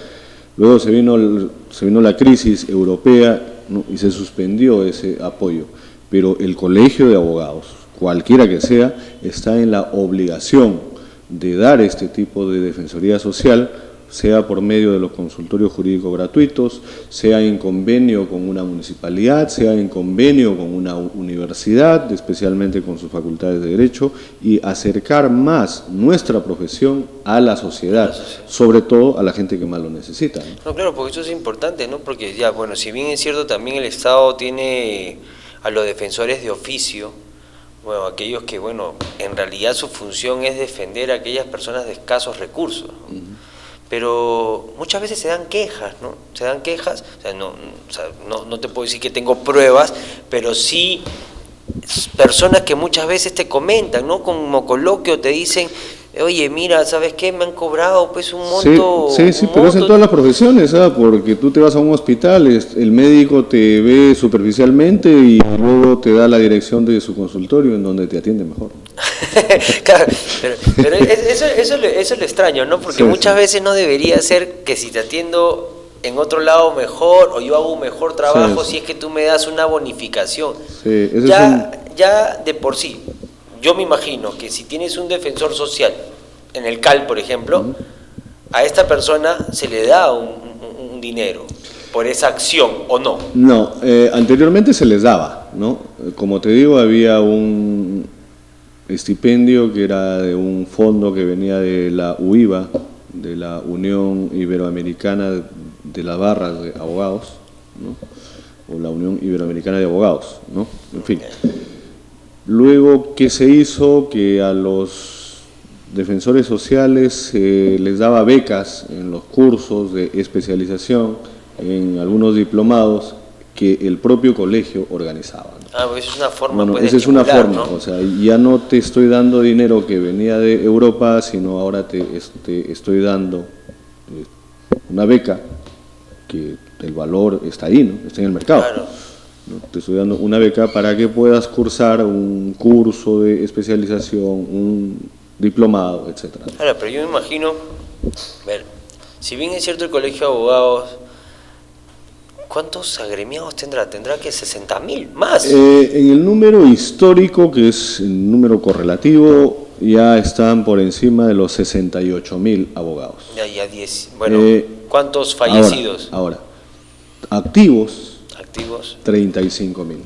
[SPEAKER 6] Luego se vino la crisis europea, ¿no?, y se suspendió ese apoyo, pero el colegio de abogados, cualquiera que sea, está en la obligación de dar este tipo de defensoría social, sea por medio de los consultorios jurídicos gratuitos, sea en convenio con una municipalidad, sea en convenio con una universidad, especialmente con sus facultades de Derecho, y acercar más nuestra profesión a la sociedad, sobre todo a la gente que más lo necesita, ¿no?
[SPEAKER 2] No, claro, porque eso es importante, ¿no? Porque ya, bueno, si bien es cierto, también el Estado tiene a los defensores de oficio, bueno, aquellos que, bueno, en realidad su función es defender a aquellas personas de escasos recursos, ¿no? Pero muchas veces se dan quejas, ¿no? Se dan quejas, no te puedo decir que tengo pruebas, pero sí personas que muchas veces te comentan, ¿no? Como coloquio te dicen, oye, mira, ¿sabes qué? Me han cobrado pues un monto...
[SPEAKER 6] Sí, pero es en todas las profesiones, ¿sabes? Porque tú te vas a un hospital, el médico te ve superficialmente y luego te da la dirección de su consultorio en donde te atiende mejor.
[SPEAKER 2] Claro, pero eso es lo extraño, ¿no? Porque muchas veces no debería ser que si te atiendo en otro lado mejor o yo hago un mejor trabajo, si es que tú me das una bonificación. Ya de por sí, yo me imagino que si tienes un defensor social en el CAL, por ejemplo, a esta persona se le da un dinero por esa acción, ¿o no?
[SPEAKER 6] No, anteriormente se les daba, ¿no? Como te digo, había un estipendio que era de un fondo que venía de la UIVA, de la Unión Iberoamericana de las Barras de Abogados, ¿no?, o la Unión Iberoamericana de Abogados, ¿no? En fin. Luego, ¿qué se hizo? Que a los defensores sociales se les daba becas en los cursos de especialización, en algunos diplomados que el propio colegio organizaba, ¿no?
[SPEAKER 2] Pues es una forma,
[SPEAKER 6] bueno, esa es una forma, ¿no? O sea, ya no te estoy dando dinero que venía de Europa, sino ahora te estoy dando una beca que el valor está ahí, ¿no? Está en el mercado.
[SPEAKER 2] Claro.
[SPEAKER 6] ¿No? Te estoy dando una beca para que puedas cursar un curso de especialización, un diplomado, etcétera.
[SPEAKER 2] Ahora, pero yo me imagino, si bien es cierto el colegio de abogados, ¿cuántos agremiados tendrá? ¿Tendrá que 60.000 más?
[SPEAKER 6] En el número histórico, que es el número correlativo, ya están por encima de los 68.000 abogados.
[SPEAKER 2] Ya 10. Bueno, ¿cuántos fallecidos?
[SPEAKER 6] Ahora, activos, 35.000.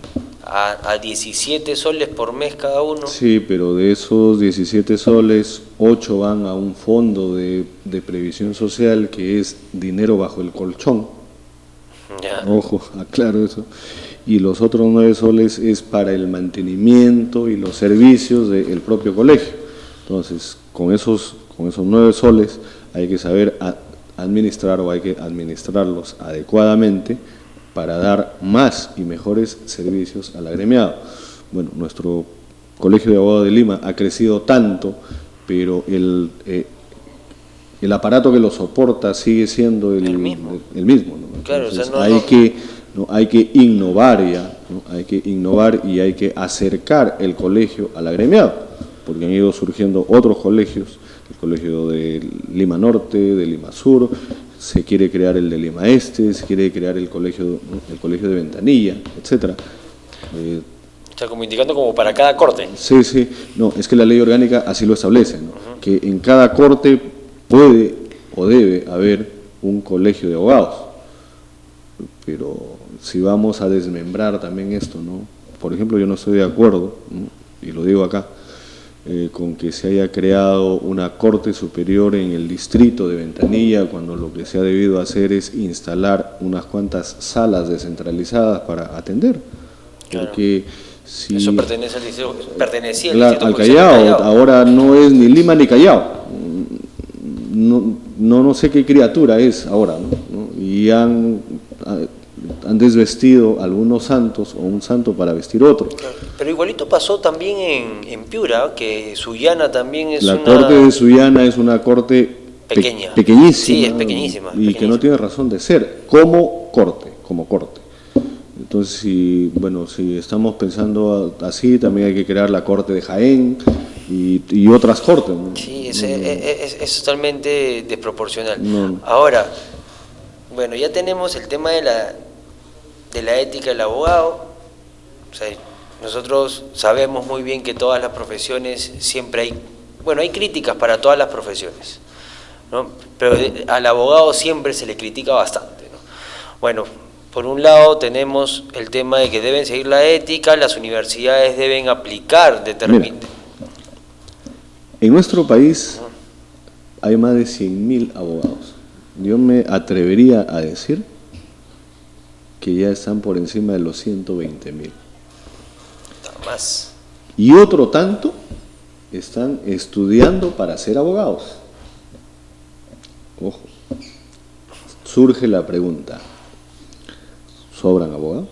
[SPEAKER 2] A 17 soles por mes cada uno.
[SPEAKER 6] Sí, pero de esos 17 soles, 8 van a un fondo de previsión social que es dinero bajo el colchón.
[SPEAKER 2] Ya.
[SPEAKER 6] Ojo, aclaro eso. Y los otros 9 soles es para el mantenimiento y los servicios del propio colegio. Entonces, con esos 9 soles hay que saber administrar, o hay que administrarlos adecuadamente para dar más y mejores servicios al agremiado. Bueno, nuestro Colegio de Abogados de Lima ha crecido tanto, pero el aparato que lo soporta sigue siendo el mismo, ¿no?
[SPEAKER 2] Claro,
[SPEAKER 6] entonces,
[SPEAKER 2] o sea,
[SPEAKER 6] hay que innovar ya, ¿no? Hay que innovar y hay que acercar el colegio al agremiado, porque han ido surgiendo otros colegios, el colegio de Lima Norte, de Lima Sur, se quiere crear el de Lima Este, se quiere crear el colegio de Ventanilla, etcétera.
[SPEAKER 2] Está como indicando como para cada corte.
[SPEAKER 6] Sí, no, es que la ley orgánica así lo establece, ¿no? Que en cada corte puede o debe haber un colegio de abogados, pero si vamos a desmembrar también esto, ¿no? Por ejemplo, yo no estoy de acuerdo, ¿no?, y lo digo acá, con que se haya creado una corte superior en el distrito de Ventanilla, cuando lo que se ha debido hacer es instalar unas cuantas salas descentralizadas para atender. Porque si
[SPEAKER 2] eso pertenece al distrito, pertenecía
[SPEAKER 6] al Callao, ahora no es ni Lima ni Callao. No sé qué criatura es ahora, ¿no? Y han desvestido algunos santos o un santo para vestir otro.
[SPEAKER 2] Pero igualito pasó también en Piura, que Sullana también es
[SPEAKER 6] la corte de Sullana es una corte
[SPEAKER 2] pequeña,
[SPEAKER 6] pequeñísima,
[SPEAKER 2] sí, es pequeñísima,
[SPEAKER 6] y que no tiene razón de ser como corte. Entonces, si estamos pensando así, también hay que crear la corte de Jaén y otras cortes, ¿no?
[SPEAKER 2] Sí, es totalmente desproporcional. No. Ahora, bueno, ya tenemos el tema de la ética del abogado. O sea, nosotros sabemos muy bien que todas las profesiones siempre hay críticas para todas las profesiones, ¿no? Pero al abogado siempre se le critica bastante, ¿no? Bueno, por un lado tenemos el tema de que deben seguir la ética, las universidades deben aplicar determinados.
[SPEAKER 6] En nuestro país hay más de 100.000 abogados. Yo me atrevería a decir que ya están por encima de los 120.000.
[SPEAKER 2] Más.
[SPEAKER 6] Y otro tanto están estudiando para ser abogados. Ojo, surge la pregunta: ¿sobran abogados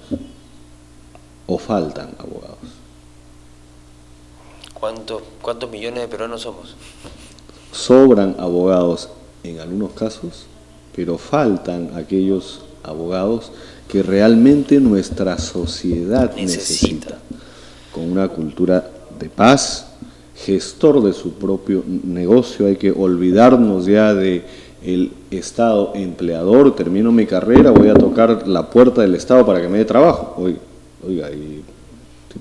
[SPEAKER 6] o faltan abogados?
[SPEAKER 2] ¿Cuántos millones de peruanos somos?
[SPEAKER 6] Sobran abogados en algunos casos, pero faltan aquellos abogados que realmente nuestra sociedad necesita, con una cultura de paz, gestor de su propio negocio. Hay que olvidarnos ya de el Estado empleador. Termino mi carrera, voy a tocar la puerta del Estado para que me dé trabajo. Oiga, ¿y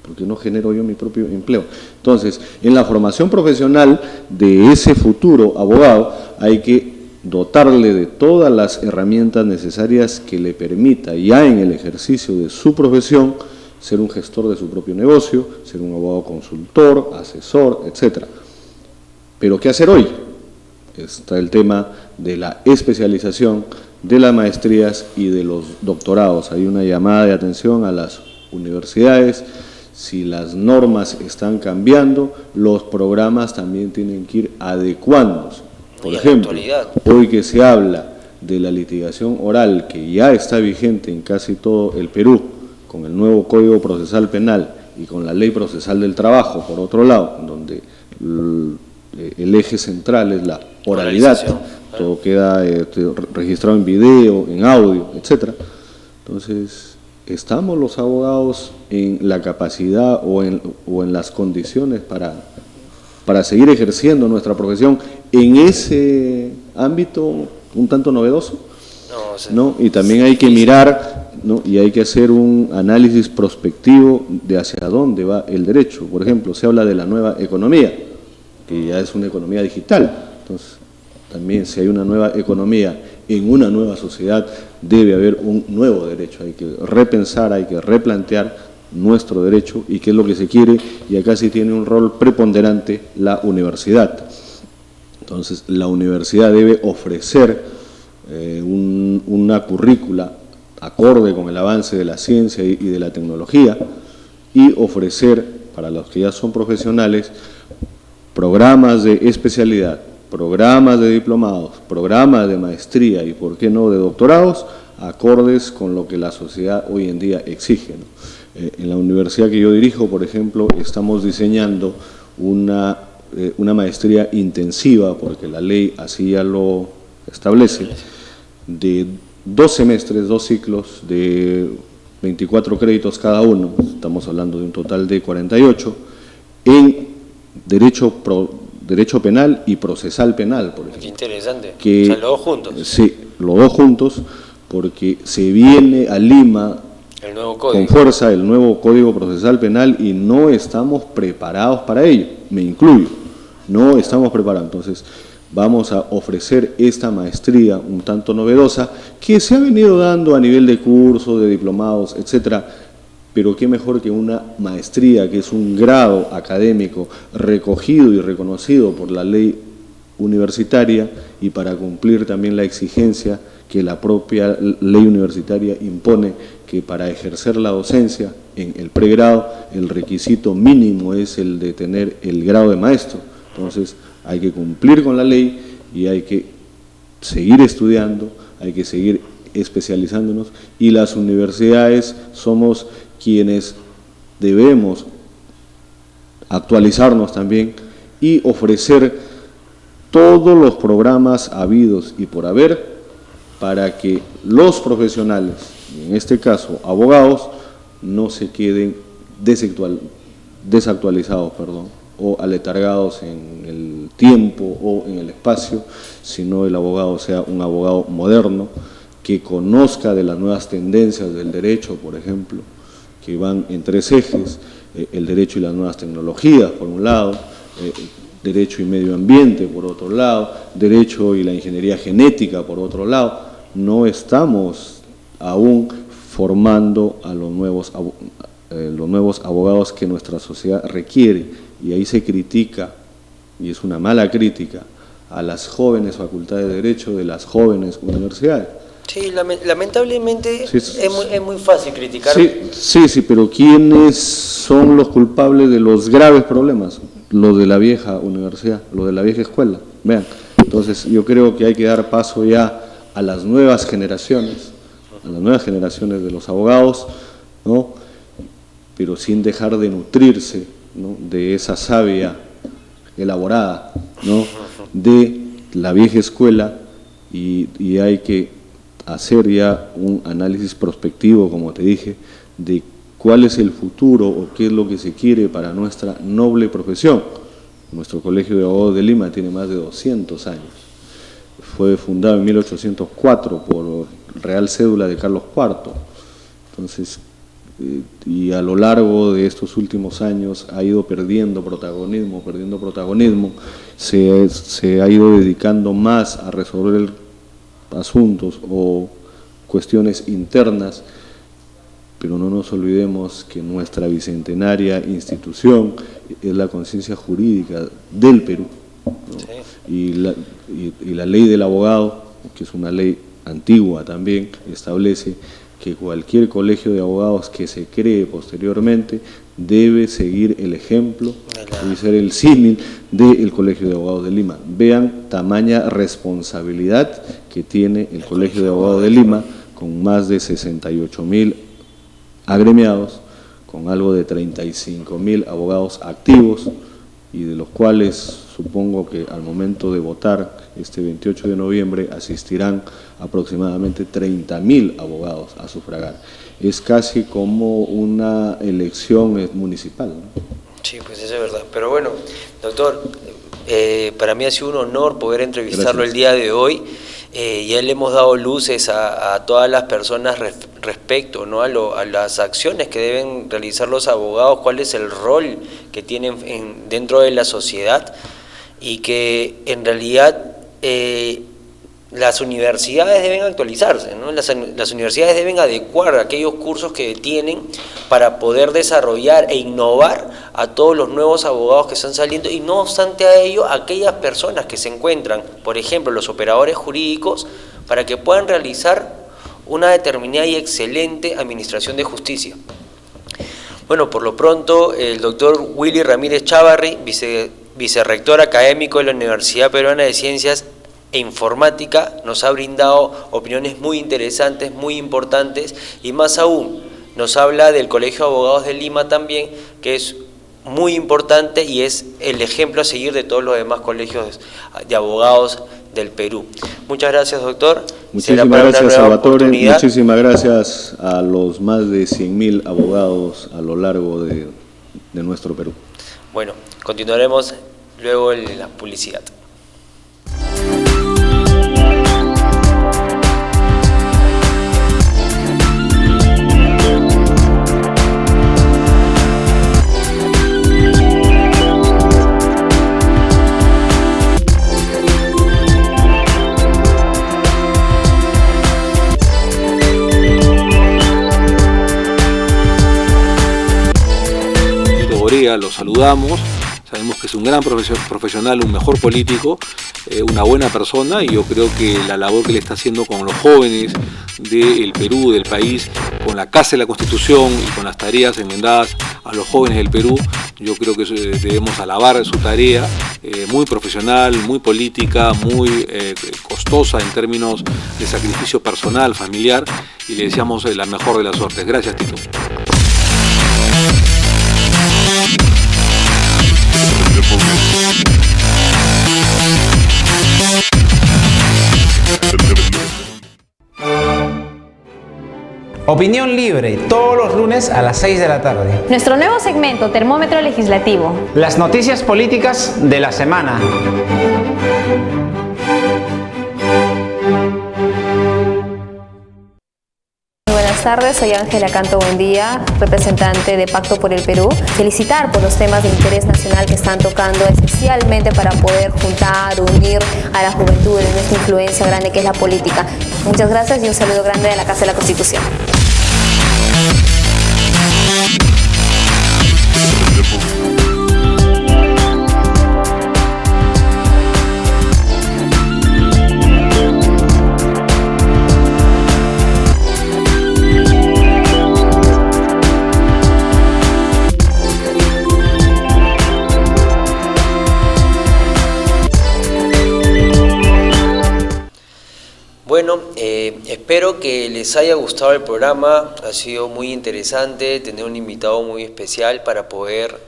[SPEAKER 6] por qué no genero yo mi propio empleo? Entonces, en la formación profesional de ese futuro abogado hay que dotarle de todas las herramientas necesarias que le permita, ya en el ejercicio de su profesión, ser un gestor de su propio negocio, ser un abogado consultor, asesor, etc. Pero ¿qué hacer hoy? Está el tema de la especialización, de las maestrías y de los doctorados. Hay una llamada de atención a las universidades. Si las normas están cambiando, los programas también tienen que ir adecuándose. Por ejemplo, hoy que se habla de la litigación oral, que ya está vigente en casi todo el Perú, con el nuevo Código Procesal Penal y con la Ley Procesal del Trabajo, por otro lado, donde el eje central es la oralidad, todo queda registrado en video, en audio, etc. Entonces, ¿estamos los abogados en la capacidad o en las condiciones para seguir ejerciendo nuestra profesión en ese ámbito un tanto novedoso? ¿No? Y también hay que mirar, ¿no? Y hay que hacer un análisis prospectivo de hacia dónde va el derecho. Por ejemplo, se habla de la nueva economía, que ya es una economía digital. Entonces, también si hay una nueva economía en una nueva sociedad, debe haber un nuevo derecho. Hay que repensar, hay que replantear nuestro derecho y qué es lo que se quiere, y acá sí tiene un rol preponderante la universidad. Entonces, la universidad debe ofrecer una currícula acorde con el avance de la ciencia y de la tecnología, y ofrecer, para los que ya son profesionales, programas de especialidad, programas de diplomados, programas de maestría y, por qué no, de doctorados, acordes con lo que la sociedad hoy en día exige, ¿no? En la universidad que yo dirijo, por ejemplo, estamos diseñando una maestría intensiva, porque la ley así ya lo establece, de 2 semestres, 2 ciclos de 24 créditos cada uno, estamos hablando de un total de 48, en derecho penal y procesal penal, por ejemplo.
[SPEAKER 2] Qué interesante,
[SPEAKER 6] que,
[SPEAKER 2] o sea, los dos juntos.
[SPEAKER 6] Sí, los dos juntos, porque se viene a Lima con fuerza el nuevo Código Procesal Penal y no estamos preparados para ello, me incluyo, no estamos preparados. Entonces, vamos a ofrecer esta maestría un tanto novedosa que se ha venido dando a nivel de cursos, de diplomados, etcétera, pero qué mejor que una maestría, que es un grado académico recogido y reconocido por la ley universitaria, y para cumplir también la exigencia que la propia ley universitaria impone, que para ejercer la docencia en el pregrado el requisito mínimo es el de tener el grado de maestro. Entonces hay que cumplir con la ley y hay que seguir estudiando, hay que seguir especializándonos, y las universidades somos quienes debemos actualizarnos también y ofrecer todos los programas habidos y por haber para que los profesionales, en este caso abogados, no se queden desactualizados, o aletargados en el tiempo o en el espacio, sino el abogado sea un abogado moderno, que conozca de las nuevas tendencias del derecho, por ejemplo, que van en tres ejes: el derecho y las nuevas tecnologías, por un lado, derecho y medio ambiente, por otro lado, derecho y la ingeniería genética, por otro lado. No estamos aún formando a los nuevos abogados que nuestra sociedad requiere, y ahí se critica, y es una mala crítica, a las jóvenes facultades de Derecho de las jóvenes universidades.
[SPEAKER 2] Sí, lamentablemente sí, es muy fácil criticar.
[SPEAKER 6] Sí, pero ¿quiénes son los culpables de los graves problemas? Los de la vieja universidad, los de la vieja escuela. Vean, entonces yo creo que hay que dar paso ya a las nuevas generaciones, de los abogados, ¿no? Pero sin dejar de nutrirse, ¿no?, de esa savia elaborada, ¿no?, de la vieja escuela, y hay que hacer ya un análisis prospectivo, como te dije, de cuál es el futuro o qué es lo que se quiere para nuestra noble profesión. Nuestro Colegio de Abogados de Lima tiene más de 200 años. Fue fundado en 1804 por Real Cédula de Carlos IV. Entonces, y a lo largo de estos últimos años ha ido perdiendo protagonismo, se ha ido dedicando más a resolver asuntos o cuestiones internas, pero no nos olvidemos que nuestra bicentenaria institución es la conciencia jurídica del Perú, ¿no? Sí. Y la ley del abogado, que es una ley antigua también, establece que cualquier colegio de abogados que se cree posteriormente debe seguir el ejemplo y ser el símil del Colegio de Abogados de Lima. Vean tamaña responsabilidad que tiene el Colegio de Abogados de Lima, con más de 68.000 agremiados, con algo de 35.000 abogados activos, y de los cuales supongo que al momento de votar este 28 de noviembre asistirán aproximadamente 30.000 abogados a sufragar. Es casi como una elección municipal, ¿no?
[SPEAKER 2] Sí, pues eso es verdad. Pero bueno, doctor, para mí ha sido un honor poder entrevistarlo. Gracias. El día de hoy. Ya le hemos dado luces a todas las personas respecto, ¿no?, a las acciones que deben realizar los abogados, cuál es el rol que tienen dentro de la sociedad, y que en realidad las universidades deben actualizarse, ¿no? Las universidades deben adecuar aquellos cursos que tienen para poder desarrollar e innovar a todos los nuevos abogados que están saliendo, y no obstante a ello, aquellas personas que se encuentran, por ejemplo, los operadores jurídicos, para que puedan realizar una determinada y excelente administración de justicia. Bueno, por lo pronto, el doctor Willy Ramírez Chávarri, vicerrector académico de la Universidad Peruana de Ciencias e Informática, nos ha brindado opiniones muy interesantes, muy importantes, y más aún nos habla del Colegio de Abogados de Lima también, que es muy importante y es el ejemplo a seguir de todos los demás colegios de abogados del Perú. Muchas gracias, doctor.
[SPEAKER 6] Muchísimas gracias, Salvatore. Muchísimas gracias a los más de 100.000 abogados a lo largo de nuestro Perú.
[SPEAKER 2] Bueno, continuaremos luego en la publicidad.
[SPEAKER 1] tarea, lo saludamos. Sabemos que es un gran profesional, un mejor político, una buena persona, y yo creo que la labor que le está haciendo con los jóvenes del Perú, del país, con la Casa de la Constitución y con las tareas enmendadas a los jóvenes del Perú, yo creo que debemos alabar su tarea, muy profesional, muy política, muy costosa en términos de sacrificio personal, familiar, y le deseamos la mejor de las suertes. Gracias, Tito.
[SPEAKER 3] Opinión libre, todos los lunes a las 6 de la tarde.
[SPEAKER 10] Nuestro nuevo segmento, Termómetro Legislativo.
[SPEAKER 3] Las noticias políticas de la semana.
[SPEAKER 4] Buenas tardes, soy Ángela Canto Buendía, representante de Pacto por el Perú. Felicitar por los temas de interés nacional que están tocando, especialmente para poder juntar, unir a la juventud en esta influencia grande que es la política. Muchas gracias y un saludo grande de la Casa de la Constitución.
[SPEAKER 2] Bueno, espero que les haya gustado el programa. Ha sido muy interesante tener un invitado muy especial para poder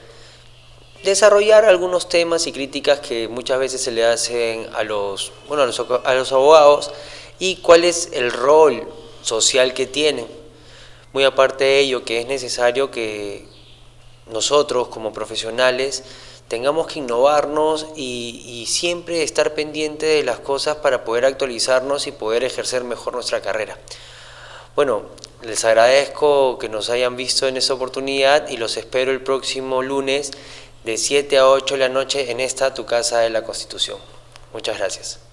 [SPEAKER 2] desarrollar algunos temas y críticas que muchas veces se le hacen a los abogados, y cuál es el rol social que tienen. Muy aparte de ello, que es necesario que nosotros como profesionales tengamos que innovarnos y siempre estar pendiente de las cosas para poder actualizarnos y poder ejercer mejor nuestra carrera. Bueno, les agradezco que nos hayan visto en esta oportunidad y los espero el próximo lunes de 7 a 8 de la noche en esta tu Casa de la Constitución. Muchas gracias.